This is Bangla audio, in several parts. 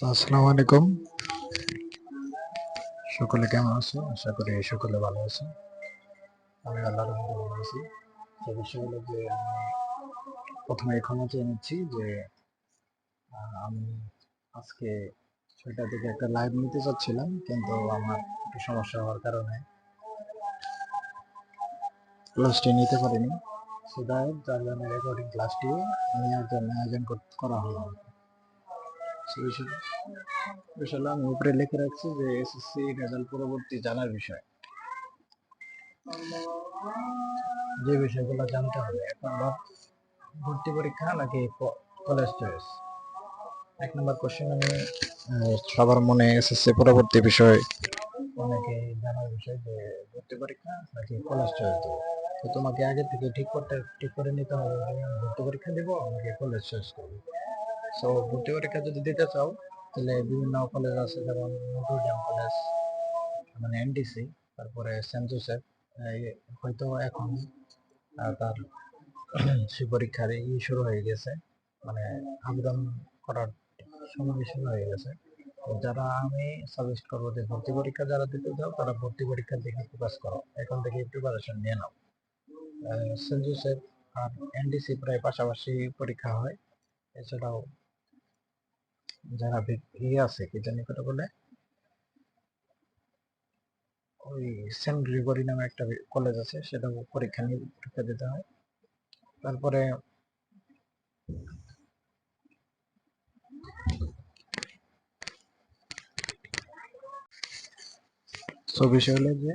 আসসালামু আলাইকুম। সকলে কেমন আছো? আশা করি সকলে ভালো আছো। আমি আল্লাহর রহমতে ভালো আছি। তো বিষয় হলো যে আমি প্রথমে ক্ষমা চেয়ে নিচ্ছি যে আমি আজকে ৬টার দিকে একটা লাইভ নিতে চাচ্ছিলাম, কিন্তু আমার একটু সমস্যা হওয়ার কারণে ক্লাসটি নিতে পারিনি। সো যার জন্য রেকর্ডিং ক্লাসটি নেওয়ার জন্য আয়োজন করা হলো। সো বিষয় হলো আমি উপরে লিখে রাখছি যে এসএসসি রেজাল্ট পরবর্তী জানার বিষয়, যে বিষয়গুলো জানতে হবে। এখন ভর্তি পরীক্ষা নাকি কলেজ চয়েস। ১ নম্বর কোশ্চেন আমি সবার মনে এসএসসি পরবর্তী বিষয় অনেকে জানার বিষয় যে ভর্তি পরীক্ষা নাকি কলেজ চয়েস দেবো। তো তোমাকে আগে থেকে ঠিক করে নিতে হবে যে আমি ভর্তি পরীক্ষা দেবো নাকি কলেজ চয়েস করবো। সো ভর্তি পরীক্ষা যদি দিতে চাও তাহলে বিভিন্ন কলেজ আছে, যেমন নটর ডেম কলেজ, মানে এনডিসি, তারপরে সেন্ট জোসেফ। হয়তো এখন তার সে পরীক্ষার শুরু হয়ে গেছে, মানে আবেদন করার সময় শুরু হয়ে গেছে। যারা আমি সাজেস্ট করবো যে ভর্তি পরীক্ষা যারা দিতে চাও তারা ভর্তি পরীক্ষার দিকে ফোকাস করো, এখন থেকে প্রিপারেশন নিয়ে নাও। সেন্ট জোসেফ আর এনডিসি প্রায় পাশাপাশি পরীক্ষা হয়। এছাড়াও যারা আছে কি জানি কথা বলে, ওই সেন্ট গ্রিগরি নামে একটা কলেজ আছে, সেটাও পরীক্ষা দিতে হয়। তারপরে বিষয় হলো যে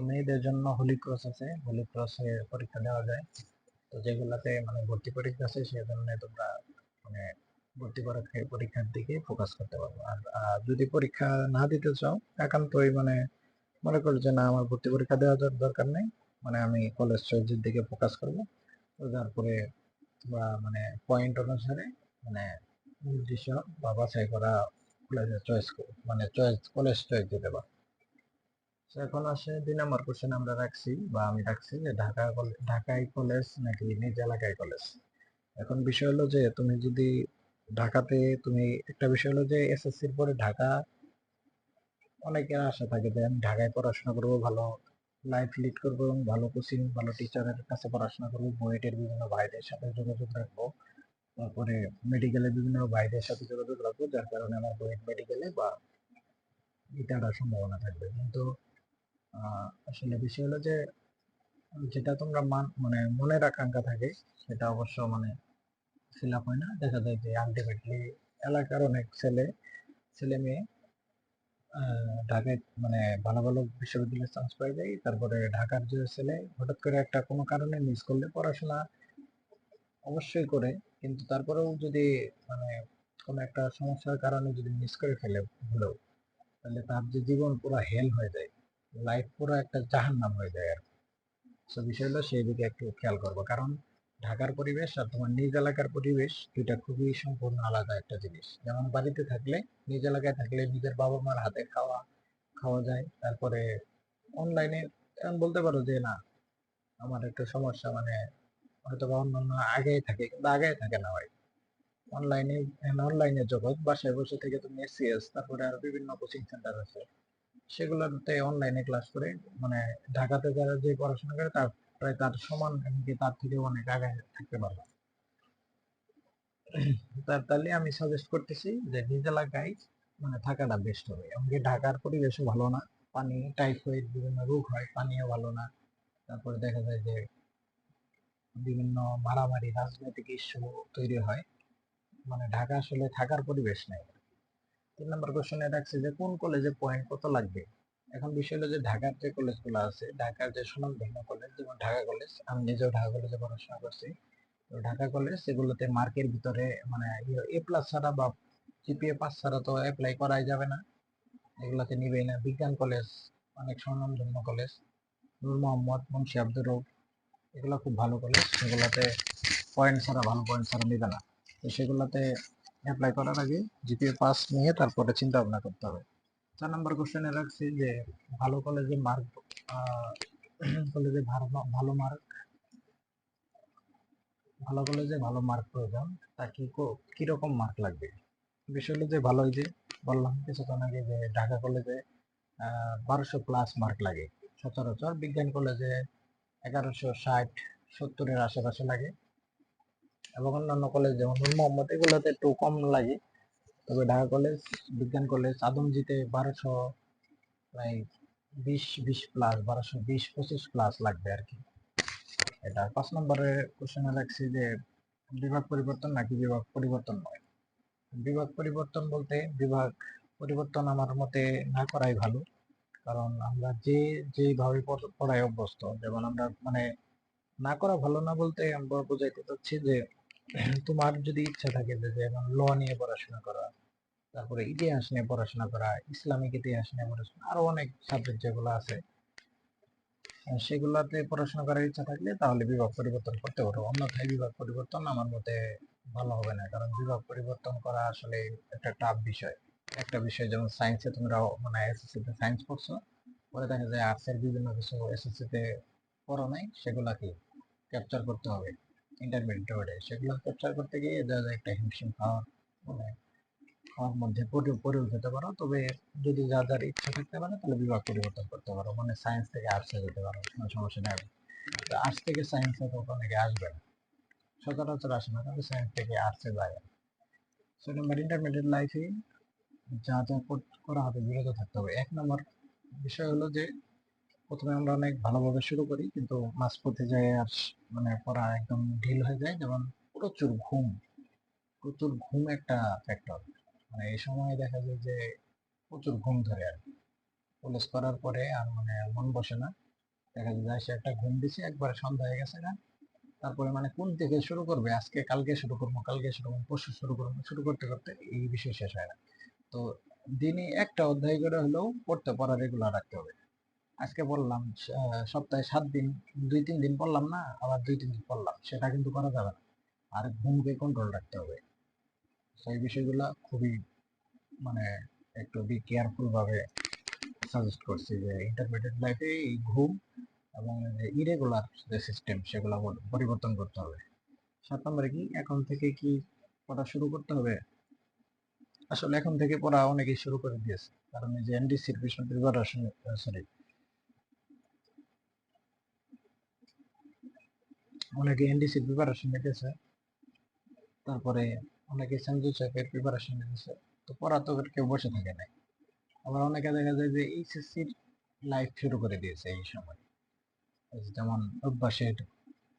মেয়েদের জন্য হোলি ক্রস আছে, হোলি ক্রসে পরীক্ষা দেওয়া যায়। তো যেগুলাতে মানে ভর্তি পরীক্ষা আছে সেজন্য তোমরা মানে ভর্তি পরীক্ষার দিকে ফোকাস করতে পারবো। আর যদি পরীক্ষা না দিতে চাও, একান্তই মানে মনে করো যে না আমার ভর্তি পরীক্ষা দেওয়ার দরকার নেই, মানে আমি কলেজ চয়েসের দিকে ফোকাস করবো, তো তারপরে তোমরা মানে পয়েন্ট অনুসারে মানে নির্দিষ্ট বা বাছাই করা কলেজের চয়েস, মানে কলেজ চয়েস দিতে পারো। এখন আসে ২ নম্বর কোশ্চেন আমরা রাখছি বা আমি রাখছি যে ঢাকায় কলেজ নাকি নিজ এলাকায় কলেজ। এখন বিষয় হলো যে তুমি যদি ঢাকাতে, তুমি একটা বিষয় হলো যে এসএসসির পরে ঢাকা, অনেকের আশা থাকে যে আমি ঢাকায় পড়াশোনা করবো, ভালো লাইফ লিড করবো এবং ভালো কোচিং ভালো টিচারের কাছে পড়াশোনা করবো, বুয়েটের বিভিন্ন ভাইদের সাথে যোগাযোগ রাখবো, তারপরে মেডিকেলের বিভিন্ন ভাইদের সাথে যোগাযোগ রাখবো, যার কারণে আমার বুয়েট মেডিকেলে বা ইটার সম্ভাবনা থাকবে। কিন্তু আসলে বিষয় হলো যে যেটা তোমরা মানে মনের আকাঙ্ক্ষা থাকে সেটা অবশ্য মানে ফিল আপ হয় না। দেখা যায় যে আলটিমেটলি এলাকার অনেক ছেলে মেয়ে ঢাকায় মানে ভালো ভালো বিশ্ববিদ্যালয়ে চান্স পাই যায়, তারপরে ঢাকার যে ছেলে হঠাৎ করে একটা কোনো কারণে মিস করলে পড়াশোনা অবশ্যই করে, কিন্তু তারপরেও যদি মানে কোনো একটা সমস্যার কারণে যদি মিস করে ফেলে হলেও, তাহলে তার যে জীবন পুরো হেল হয়ে যায়, লাইফ পুরো একটা জাহান্নাম হয়ে যায় আর। সো বিষয় হলো সেই দিকে একটু খেয়াল করবো, কারণ ঢাকার পরিবেশ আর তোমার নিজ এলাকার পরিবেশ দুইটা খুবই সম্পূর্ণ আলাদা একটা জিনিস। যেমন বাড়িতে থাকলে, নিজ এলাকায় থাকলে নিজের বাবা মার হাতে খাওয়া খাওয়া যায়, তারপরে অনলাইনে এমন বলতে পারো যে না আমার একটু সমস্যা, মানে হয়তো বা অন্যান্য আগেই থাকে কিন্তু আগেই থাকে না ভাই। অনলাইনে অনলাইনে জগৎ, বাসায় বসে থেকে তুমি এসসিএস তারপরে আর বিভিন্ন কোচিং সেন্টার আছে, সেগুলোতে অনলাইনে ক্লাস করে মানে ঢাকাতে যারা যে পড়াশোনা করে তার প্রায় তার সমান, এমনকি তার থেকে অনেক আগে থাকতে পারবে। তাহলে আমি সাজেস্ট করতেছি যে নিজ এলাকায় মানে থাকাটা বেস্ট হবে। এমনকি ঢাকার পরিবেশও ভালো না, পানি টাইফয়েড বিভিন্ন রোগ হয়, পানিও ভালো না। তারপরে দেখা যায় যে বিভিন্ন মারামারি রাজনৈতিক ইস্যু তৈরি হয়, মানে ঢাকা আসলে থাকার পরিবেশ নেই। ৩ নম্বর কোশ্চেনে রাখছে যে কোন কলেজে পয়েন্ট কত লাগবে। এখন বিষয় হলো যে ঢাকার যে কলেজগুলো আছে, ঢাকার যে সুনামধন্য কলেজ, যেমন ঢাকা কলেজ, আমি নিজেও ঢাকা কলেজে পড়াশোনা করছি। তো ঢাকা কলেজ সেগুলোতে মার্কের ভিতরে মানে এ প্লাস ছাড়া বা জিপিএ ৫ ছাড়া তো অ্যাপ্লাই করাই যাবে না, এগুলাতে নিবেই না। বিজ্ঞান কলেজ অনেক সুনামধন্য কলেজ, নূর মোহাম্মদ, মুন্সি আব্দুর রউফ, এগুলো খুব ভালো কলেজ, সেগুলোতে ভালো পয়েন্ট ছাড়া নিবে না। তো সেগুলোতে অ্যাপ্লাই করার আগে জিপিএ পাস নিয়ে তারপরে চিন্তা ভাবনা করতে হবে। 4 নম্বর কোশ্চেনে রাখছি যে ভালো কলেজে মার্ক কলেজে ভালো মার্ক ভালো কলেজে ভালো মার্ক প্রয়োজন, তা কিরকম মার্ক লাগবে? বিষয় হলো যে ভালো, যে বললাম কিছুক্ষণ আগে যে ঢাকা কলেজে 1200+ মার্ক লাগে সচরাচর, বিজ্ঞান কলেজে 1160-70-এর আশেপাশে লাগে, এবং অন্যান্য কলেজ যেমন নূর মোহাম্মদ এগুলোতে একটু কম লাগে। তবে ঢাকা কলেজ, বিজ্ঞান কলেজ, আদমজিতে 1200, প্রায় 20+ 1220-25+ লাগবে আর কি। এটা 5 নম্বরের কোশ্চেনে রাখছি যে বিভাগ পরিবর্তন নাকি বিভাগ পরিবর্তন নয়। বিভাগ পরিবর্তন বলতে, বিভাগ পরিবর্তন আমার মতে না করাই ভালো, কারণ আমরা যেভাবে পড়ায় অভ্যস্ত, যেমন আমরা মানে না করা ভালো না বলতে আমরা বোঝাইতে চাচ্ছি যে তোমার যদি ইচ্ছা থাকে যে যেমন ল নিয়ে পড়াশোনা করা, তারপরে ইতিহাস নিয়ে পড়াশোনা করা, ইসলামিক ইতিহাস নিয়ে পড়াশোনা, আরো অনেক সাবজেক্ট যেগুলো আছে সেগুলাতে পড়াশোনা করার ইচ্ছা থাকলে তাহলে বিভাগ পরিবর্তন করতে পারো, অন্যথায় বিভাগ পরিবর্তন আমার মতে ভালো হবে না, কারণ বিভাগ পরিবর্তন করা আসলে একটা টাফ বিষয়। একটা বিষয় যেমন সায়েন্সে তোমরা মানে এসএসসি তে সায়েন্স পড়ছো, পরে দেখা যায় আর্টসের বিভিন্ন কিছু এসএসসি তে পড়ো নাই, সেগুলাকে ক্যাপচার করতে হবে ইন্টারমিডিয়েটে, সেগুলো ক্যাপচার করতে গিয়ে দেখা যায় একটা হিমশিম খাওয়ার মানে খাওয়ার মধ্যে পড়েও যেতে পারো। তবে যদি যার ইচ্ছা থাকতে পারে তাহলে বিভাগ পরিবর্তন করতে পারো, মানে সায়েন্স থেকে আর্টসে যেতে পারো, কোনো সমস্যা নেই। আর্টস থেকে সায়েন্সে তো অনেকে আসবে না, সচরাচর আসে না, তবে সায়েন্স থেকে আর্টসে যায়। ছয় নম্বর, ইন্টারমিডিয়েট লাইফে যা যা করা হবে বিরত থাকতে হবে। 1 নম্বর বিষয় হলো যে প্রথমে আমরা অনেক ভালোভাবে শুরু করি, কিন্তু মাঝপথে যায় আর মানে পড়া একদম ঢিল হয়ে যায়, যেমন প্রচুর ঘুম। প্রচুর ঘুম একটা ফ্যাক্টর, মানে এই সময় দেখা যায় যে প্রচুর ঘুম ধরে আর কি। কলেজ করার পরে আর মানে মন বসে না, দেখা যায় সে একটা ঘুম দিছে একবারে সন্ধ্যা হয়ে গেছে না, তারপরে মানে কোন থেকে শুরু করবে, আজকে কালকে শুরু করবো, কালকে শুরু করবো, পরশু শুরু করবো, শুরু করতে করতে এই বিষয় শেষ হয় না। তো দিনে একটা অধ্যায় করে হলেও পড়া রেগুলার রাখতে হবে। আজকে বললাম সপ্তাহে 7 দিন, 2-3 দিন পড়লাম না, আবার 2-3 দিন পড়লাম, সেটা কিন্তু করা যাবে না। আর ঘুমকে কন্ট্রোল রাখতে হবে। সেই বিষয়গুলো খুবই মানে একটু বি কেয়ারফুল ভাবে সাজেস্ট করছি যে ইন্টারমিডিয়েট লাইফে এই ঘুম এবং ইরেগুলার যে সিস্টেম সেগুলো পরিবর্তন করতে হবে। 7 নম্বরে কি এখন থেকে কি পড়া শুরু করতে হবে? আসলে এখন থেকে পড়া অনেকেই শুরু করে দিয়েছে, কারণ এই যে এনডিসির প্রিপারেশন, সরি, অনেকে এনডিসির প্রিপারেশন নিতেছে, তারপরে অনেকে সেন্ট জোসেফের প্রিপারেশন নিতেছে। তো পড়া তো কেউ বসে থাকে নাই। আবার অনেকে দেখা যায় যে এইচএসসির লাইফ শুরু করে দিয়েছে এই সময়, যেমন অভ্যাসের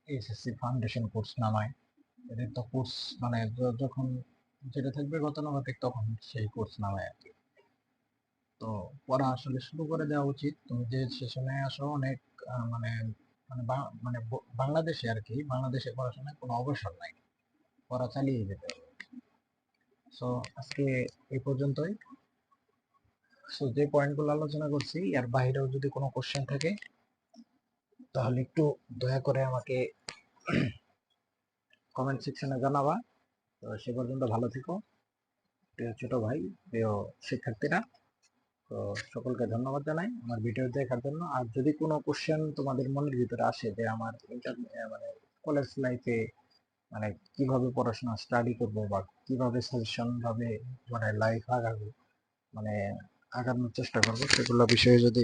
এইচএসসি ফাউন্ডেশন কোর্স নামায়, এদের তো কোর্স মানে যখন যেটা থাকবে গতানুগতিক তখন সেই কোর্স নামায় আর কি। তো পড়া আসলে শুরু করে দেওয়া উচিত। তুমি যে সেশনে আসো অনেক মানে মানে বাংলাদেশে আর কি, বাংলাদেশে পড়াশোনায় কোনো অবসর নাই, পড়া চালিয়ে যেতে হবে। সো আজকে এই পর্যন্তই। সো যে পয়েন্টগুলো আলোচনা করছি এর বাইরেও যদি কোনো কোশ্চেন থাকে তাহলে একটু দয়া করে আমাকে কমেন্ট সেকশনে জানাবা। তো সে পর্যন্ত ভালো থেকো প্রিয় ছোট ভাই, প্রিয় শিক্ষার্থীরা। তো সকলকে ধন্যবাদ জানাই আমার ভিডিও দেখার জন্য। আর যদি কোনো কোশ্চেন তোমাদের মনের ভিতরে আসে যে আমার মানে কলেজ লাইফে মানে কিভাবে পড়াশোনা স্টাডি করব বা কিভাবে সাজেশন ভাবে মানে লাইফ আগাবো, মানে আগানোর চেষ্টা করবো, সেগুলো বিষয়ে যদি